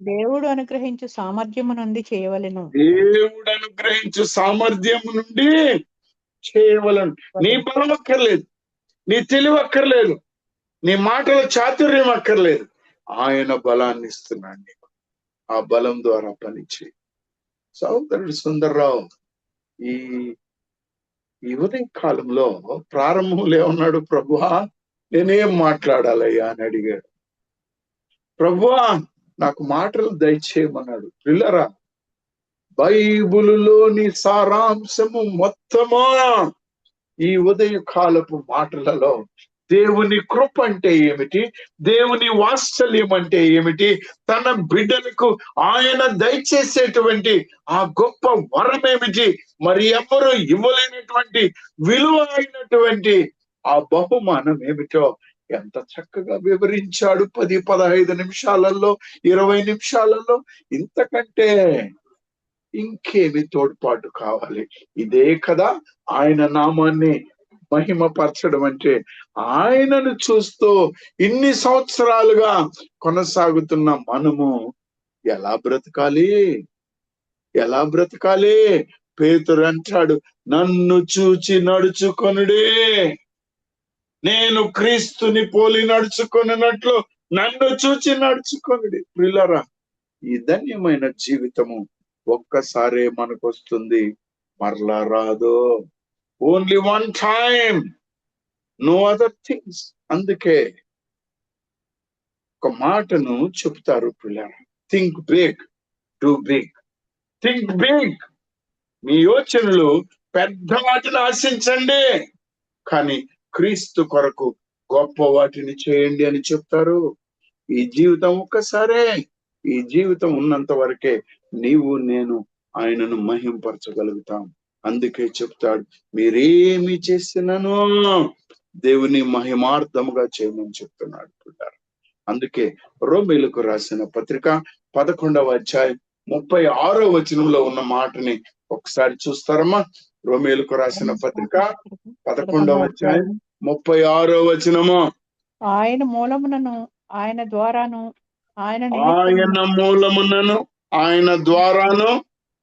దేవుడు అనుగ్రహించు సామర్థ్యము నుండి చేయవలెను. నీ బలం అక్కర్లేదు, నీ తెలివి అక్కర్లేదు, నీ మాటల చాతుర్యం అక్కర్లేదు. ఆయన బలాన్ని ఇస్తున్నాడు నీకు. ఆ బలం ద్వారా పనిచేయి. సహోదరుడు సుందర్రావు ఈ ఉదయం కాలంలో ప్రారంభంలో ఏమన్నాడు? ప్రభువా నేనేం మాట్లాడాలయ్యా అని అడిగాడు. ప్రభువా నాకు మాటలు దయచేయమన్నాడు. పిల్లరా, బైబిలులోని సారాంశము మొత్తమా ఈ ఉదయ కాలపు మాటలలో దేవుని కృప అంటే ఏమిటి, దేవుని వాత్సల్యం అంటే ఏమిటి, తన బిడ్డలకు ఆయన దయచేసేటువంటి ఆ గొప్ప వరం ఏమిటి, మరి ఎవరు ఇవ్వలేనటువంటి విలువ అయినటువంటి ఆ బహుమానం ఏమిటో ఎంత చక్కగా వివరించాడు. 10-15 నిమిషాలలో, 20 నిమిషాలలో. ఇంతకంటే ఇంకేమి తోడ్పాటు కావాలి? ఇదే కదా ఆయన నామాన్ని మహిమపరచడం అంటే. ఆయనను చూస్తూ ఇన్ని సంవత్సరాలుగా కొనసాగుతున్న మనము ఎలా బ్రతకాలి? పేతురు అంటాడు, నన్ను చూచి నడుచుకొనుడే, నేను క్రీస్తుని పోలి నడుచుకొనున్నట్లు నన్ను చూచి నడుచుకొనుడి. ప్రియులారా, ఈ ధన్యమైన జీవితము ఒక్కసారే మనకు వస్తుంది, మరలా రాదు. Only one time, no other things. అందుకే ఒక మాటను చెప్తారు పిల్లరా, think big, do big. Think big. మీ యోచనలు పెద్ద వాటిని ఆశించండి, కానీ క్రీస్తు కొరకు గొప్ప వాటిని చేయండి అని చెప్తారు. ఈ జీవితం ఒక్కసారే, ఈ జీవితం ఉన్నంత వరకే నీవు నేను ఆయనను మహింపరచగలుగుతాం. అందుకే చెప్తాడు, మీరేమి చేసినను దేవుని మహిమార్థముగా చేయమని చెప్తున్నాడు. అందుకే రోమీయులకు రాసిన పత్రిక 11వ అధ్యాయం 36వ వచనంలో ఉన్న మాటని ఒకసారి చూస్తారమ్మా. రోమీయులకు రాసిన పత్రిక 11వ అధ్యాయం 36వ వచనము. ఆయన మూలమునను ఆయన ద్వారాను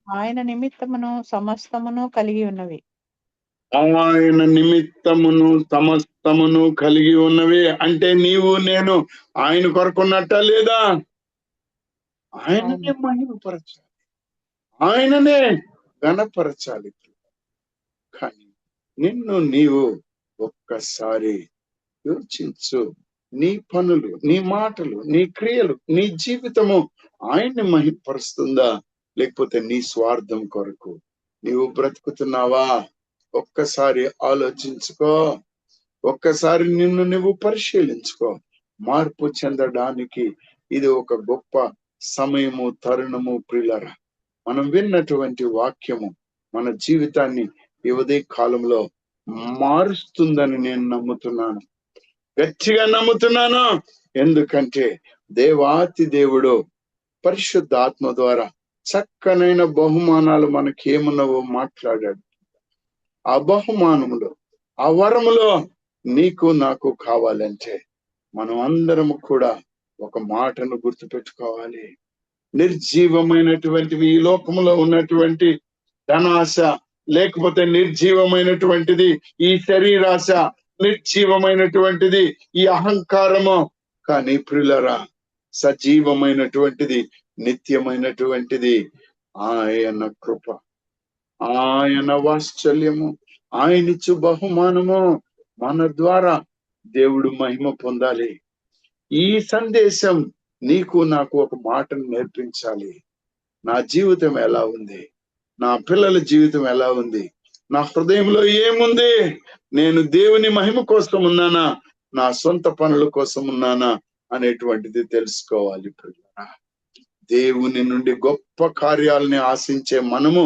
ఆయన నిమిత్తమును సమస్తమును కలిగి ఉన్నవి. ఆయన నిమిత్తమును సమస్తమును కలిగి ఉన్నవి అంటే నీవు నేను ఆయన కొరకున్నట్ట లేదా? ఆయననే మహిమపరచాలి, ఆయననే ఘనపరచాలి. కానీ నిన్ను నీవు ఒక్కసారి యోచించు. నీ పనులు, నీ మాటలు, నీ క్రియలు, నీ జీవితము ఆయన్ని మహిమపరుస్తుందా, లేకపోతే నీ స్వార్థం కొరకు నీవు బ్రతుకుతున్నావా? ఒక్కసారి ఆలోచించుకో, ఒక్కసారి నిన్ను నువ్వు పరిశీలించుకో. మార్పు చెందడానికి ఇది ఒక గొప్ప సమయము, తరుణము. ప్రియులారా, మనం విన్నటువంటి వాక్యము మన జీవితాన్ని ఈ ఉదయ కాలంలో మారుస్తుందని నేను నమ్ముతున్నాను, గట్టిగా నమ్ముతున్నాను. ఎందుకంటే దేవాతి దేవుడు పరిశుద్ధాత్మ ద్వారా చక్కనైన బహుమానాలు మనకేమున్నావో మాట్లాడాడు. ఆ బహుమానములో, ఆ వరములో నీకు నాకు కావాలంటే మనం అందరము కూడా ఒక మాటను గుర్తుపెట్టుకోవాలి. నిర్జీవమైనటువంటివి ఈ లోకంలో ఉన్నటువంటి ధనాశ, లేకపోతే నిర్జీవమైనటువంటిది ఈ శరీరాశ, నిర్జీవమైనటువంటిది ఈ అహంకారము. కానీ ప్రియులరా, సజీవమైనటువంటిది, నిత్యమైనటువంటిది ఆయన కృప, ఆయన వాత్సల్యము, ఆయనిచ్చు బహుమానము. మన ద్వారా దేవుడు మహిమ పొందాలి. ఈ సందేశం నీకు నాకు ఒక మాటను నేర్పించాలి. నా జీవితం ఎలా ఉంది, నా పిల్లల జీవితం ఎలా ఉంది, నా హృదయంలో ఏముంది, నేను దేవుని మహిమ కోసం ఉన్నానా, నా సొంత పనుల కోసం ఉన్నానా అనేటువంటిది తెలుసుకోవాలి. దేవుని నుండి గొప్ప కార్యాలని ఆశించే మనము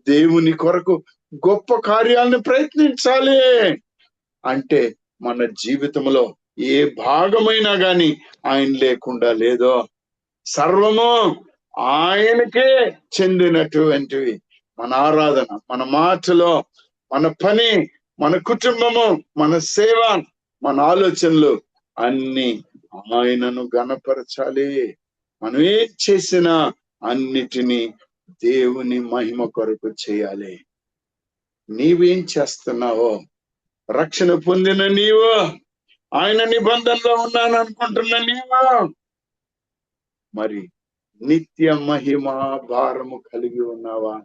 దేవుని కొరకు గొప్ప కార్యాలను ప్రయత్నించాలి. అంటే మన జీవితంలో ఏ భాగమైనా గాని ఆయన లేకుండా లేదో, సర్వము ఆయనకే చెందినటువంటివి. మన ఆరాధన, మన మాటలో, మన పని, మన కుటుంబము, మన సేవ, మన ఆలోచనలు అన్ని ఆయనను ఘనపరచాలి. మనం ఏం చేసినా అన్నిటినీ దేవుని మహిమ కొరకు చేయాలి. నీవేం చేస్తున్నావో, రక్షణ పొందిన నీవు, ఆయన నిబంధనలో ఉన్నాను అనుకుంటున్న నీవు, మరి నిత్య మహిమ భారము కలిగి ఉన్నావా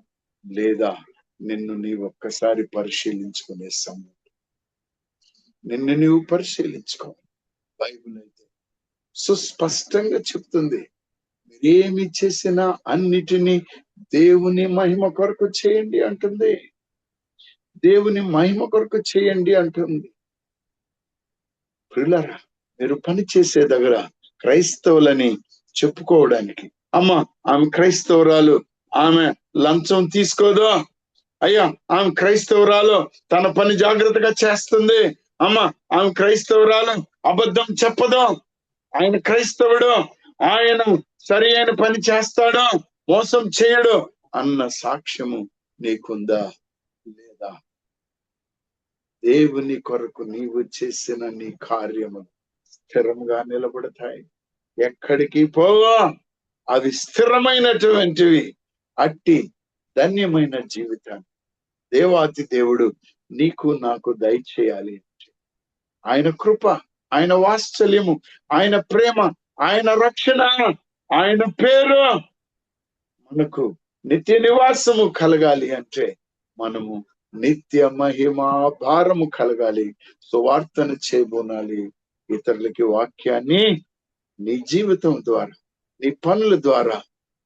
లేదా? నిన్ను నీవు ఒక్కసారి పరిశీలించుకునే సమయం, నిన్ను నీవు పరిశీలించుకో. బైబిల్ అయితే సుస్పష్టంగా చెప్తుంది, మీరేమి చేసినా అన్నిటినీ దేవుని మహిమ కొరకు చేయండి అంటుంది. దేవుని మహిమ కొరకు చేయండి అంటుంది. ప్రియులారా, మీరు పని చేసే దగ్గర క్రైస్తవులని చెప్పుకోవడానికి, అమ్మ ఆమె క్రైస్తవురాలు, ఆమె లంచం తీసుకోదు, అయ్యా ఆమె క్రైస్తవురాలు తన పని జాగ్రత్తగా చేస్తుంది, అమ్మ ఆమె క్రైస్తవురాలు అబద్ధం చెప్పదు, ఆయన క్రైస్తవుడు, ఆయన సరి అయిన పని చేస్తాడు, మోసం చేయడు అన్న సాక్ష్యము నీకుందా లేదా? దేవుని కొరకు నీవు చేసిన నీ కార్యములు స్థిరంగా నిలబడతాయి, ఎక్కడికి పోవా, అవి స్థిరమైనటువంటివి. అట్టి ధన్యమైన జీవితాన్ని దేవాతి దేవుడు నీకు నాకు దయచేయాలి. ఆయన కృప, ఆయన వాత్సల్యము, ఆయన ప్రేమ, ఆయన రక్షణ, ఆయన పేరు మనకు నిత్య నివాసము కలగాలి అంటే మనము నిత్య మహిమ భారము కలగాలి. సువార్తను చేయబోనాలి, ఇతరులకి వాక్యాన్ని నీ జీవితం ద్వారా, నీ పనుల ద్వారా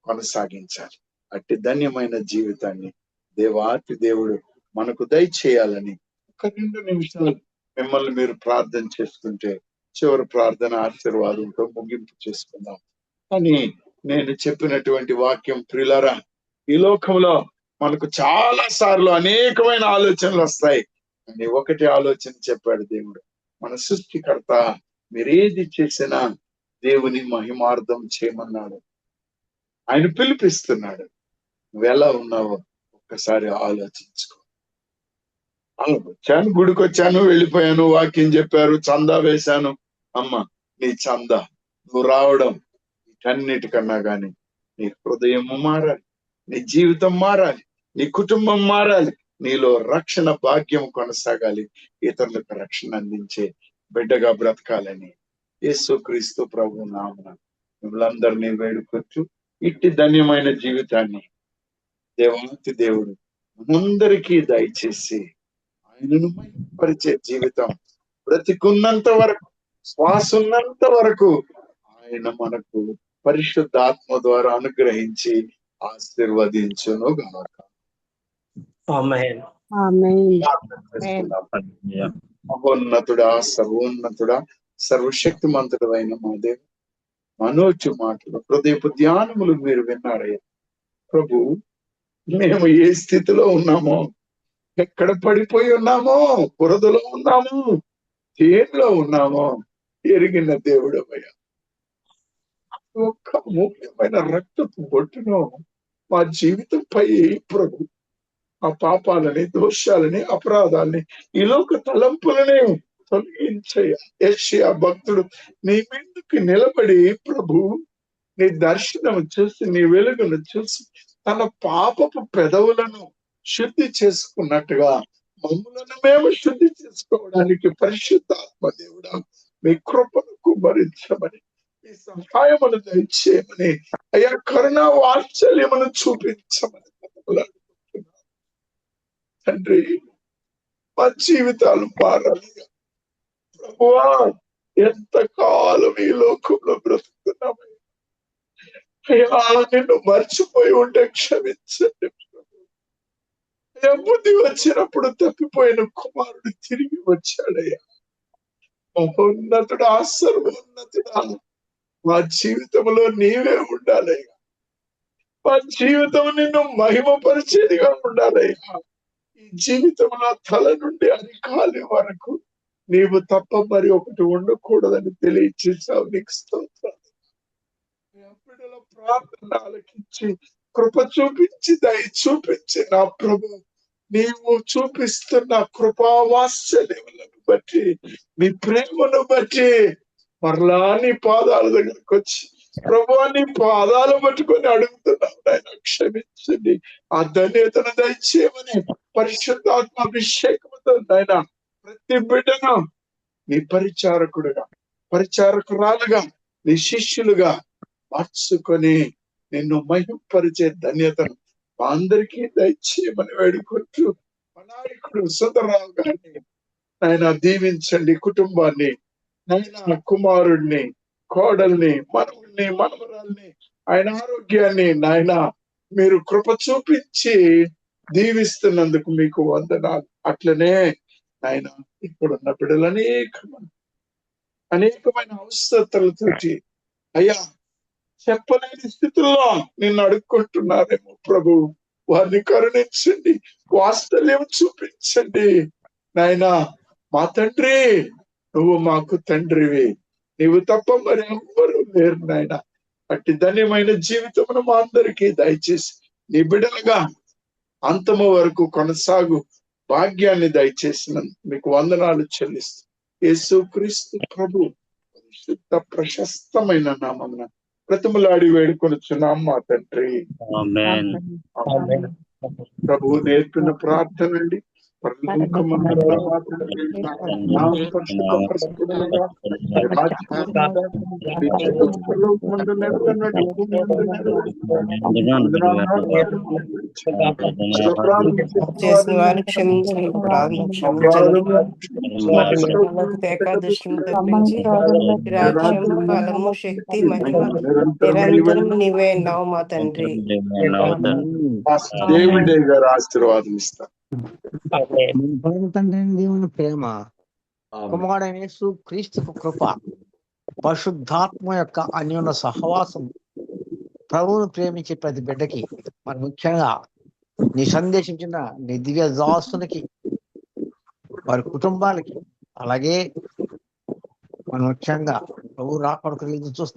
కొనసాగించాలి. అట్టి ధన్యమైన జీవితాన్ని దేవాతి దేవుడు మనకు దయచేయాలని ఒక 2 నిమిషాలు మిమ్మల్ని మీరు ప్రార్థన చేసుకుంటే చివరి ప్రార్థన ఆశీర్వాదంతో ముగింపు చేసుకుందాం. కానీ నేను చెప్పినటువంటి వాక్యం ప్రియులారా, ఈ లోకంలో మనకు చాలా సార్లు అనేకమైన ఆలోచనలు వస్తాయి. కానీ ఒకటి ఆలోచన చెప్పాడు దేవుడు, మన సృష్టికర్త మీరేది చేసినా దేవుని మహిమార్థం చేయమన్నాడు. ఆయన పిలిపిస్తున్నాడు. నువ్వెలా ఉన్నావో ఒక్కసారి ఆలోచించుకో. వచ్చాను, గుడికి వచ్చాను, వెళ్ళిపోయాను, వాక్యం చెప్పారు, చందా వేశాను. అమ్మ నీ చందా, నువ్వు రావడం, వీటన్నిటికన్నా గాని నీ హృదయము మారాలి, నీ జీవితం మారాలి, నీ కుటుంబం మారాలి, నీలో రక్షణ భాగ్యం కొనసాగాలి, ఇతరులకు రక్షణ అందించే బిడ్డగా బ్రతకాలని యేసుక్రీస్తు ప్రభు నామమున మిమ్మల్ందరినీ వేడుకొచ్చు. ఇట్టి ధన్యమైన జీవితాన్ని దేవాతి దేవుడు మనందరికీ దయచేసి ఆయనను మహిమపరిచే జీవితం బ్రతికున్నంత వరకు, శ్వాస ఉన్నంత వరకు ఆయన మనకు పరిశుద్ధాత్మ ద్వారా అనుగ్రహించి ఆశీర్వదించును గాక. ఆమేన్. ఆమేన్. మహోన్నతుడా, సర్వోన్నతుడా, సర్వశక్తిమంతుడు అయిన మా దేవ మనోజు మాటలు హృదయపు ధ్యానములు మీరు విన్నారయ్యా ప్రభు. మేము ఏ స్థితిలో ఉన్నామో, ఎక్కడ పడిపోయి ఉన్నామో, బురదలో ఉన్నామో, దేనిలో ఉన్నామో ఎరిగిన దేవుడమయ్యా. ఒక్క ముఖ్యమైన రక్తపు బొట్టును మా జీవితంపై ప్రభు ఆ పాపాలని, దోషాలని, అపరాధాలని, ఈ లోక తలంపులని తొలగించయ్యా. యెషయా భక్తుడు నీ ముందుకు నిలబడి ప్రభు నీ దర్శనం చూసి, నీ వెలుగును చూసి తన పాపపు పెదవులను శుద్ధి చేసుకున్నట్టుగా మమ్మలను మేము శుద్ధి చేసుకోవడానికి పరిశుద్ధాత్మ దేవుడా మీ కృపను కుమ్మరించమని, మీ సహాయమును దయచేయమని, అయ్యా కరుణ వాత్సల్యమును చూపించమని తండ్రి. మా జీవితాలు మారాలి ప్రభువా. ఎంతకాలం ఈ లోకంలో బ్రతుకుతున్నామయ్యా. అయ్యా నిన్ను మర్చిపోయి ఉంటే క్షమించండి ప్రభు. అయ్యా బుద్ధి వచ్చినప్పుడు తప్పిపోయిన కుమారుడు తిరిగి వచ్చాడయ్యా. మహోన్నతుడా, సర్వోన్నతుడా, మా జీవితంలో నీవే ఉండాలయ్యా. మా జీవితం నిన్ను మహిమపరిచేదిగా ఉండాలయ్యా. ఈ జీవితంలో తల నుండి అరికాలి వరకు నీవు తప్ప మరి ఒకటి ఉండకూడదని తెలియచేసావు. నీకు స్తోత్రాలు. బిడ్డల ప్రార్థన ఆలకించి కృప చూపించి దయ చూపించి నా ప్రభు నీవు చూపిస్తున్న కృపా వాత్సల్యములను బట్టి, నీ ప్రేమను బట్టి మరలా నీ పాదాల దగ్గరకు వచ్చి ప్రభు నీ పాదాలు పట్టుకొని అడుగుతున్నావు నాయన, క్షమించండి. ఆ ధన్యతను దయచేయమని పరిశుద్ధాత్మ అభిషేకముతో నాయన ప్రతి బిడ్డను నీ పరిచారకుడుగా, పరిచారకురాలుగా, నీ శిష్యులుగా మార్చుకొని నిన్ను మహిమపరిచే ధన్యతను మా అందరికీ దయచేయమని వేడుకుంటూ మా నాయకుడు సుందరరావు గారిని నాయన దీవించండి. కుటుంబాన్ని నాయన, కుమారుడిని, కోడల్ని, మనవుల్ని, మనవరాల్ని, ఆయన ఆరోగ్యాన్ని నాయన మీరు కృప చూపించి దీవిస్తున్నందుకు మీకు వందనాలు. అట్లనే ఆయన ఇప్పుడున్న బిడ్డలు అనేకమైన అవసరతలతోటి అయ్యా చెప్పలేని స్థితిలో నిన్ను అడుక్కుంటున్నారేమో ప్రభు. వారిని కరుణించండి, వాత్సల్యం చూపించండి నాయనా. మా తండ్రి, నువ్వు మాకు తండ్రివి, నీవు తప్ప మరి ఎవ్వరూ లేరు నాయన. అట్టి ధన్యమైన జీవితమును మా అందరికీ దయచేసి నీ బిడ్డలుగా అంతము వరకు కొనసాగు భాగ్యాన్ని దయచేసిన మీకు వందనాలు చెల్లిస్తూ యేసుక్రీస్తు ప్రభు పరిశుద్ధ ప్రశస్తమైన నామమున ప్రతిమలాడి వేడుకొనుచున్నాం మా తండ్రి. ప్రభు నేర్పిన ప్రార్థన అండి. చేసిన వారిని క్షమించండి, క్షమించండి. ఏకాదశిని తప్పించి రాజ్యము, బలము, శక్తి, మహిమ నిరంతరం నీవే అన్నావు మా తండ్రి. దేవుడే గారు ఆశీర్వాదం ఇస్తారు. తండ్రి దేవుని ప్రేమ, కుమారుడైన యేసు క్రీస్తు కృప, పరిశుద్ధాత్మ యొక్క అన్యోన్య సహవాసం ప్రభువును ప్రేమించే ప్రతి బిడ్డకి, మరి ముఖ్యంగా నీ సందేశించిన నీ దివ్య దాసునికి, వారి కుటుంబాలకి, అలాగే మన ముఖ్యంగా ప్రభు రాకడకు చూస్తున్న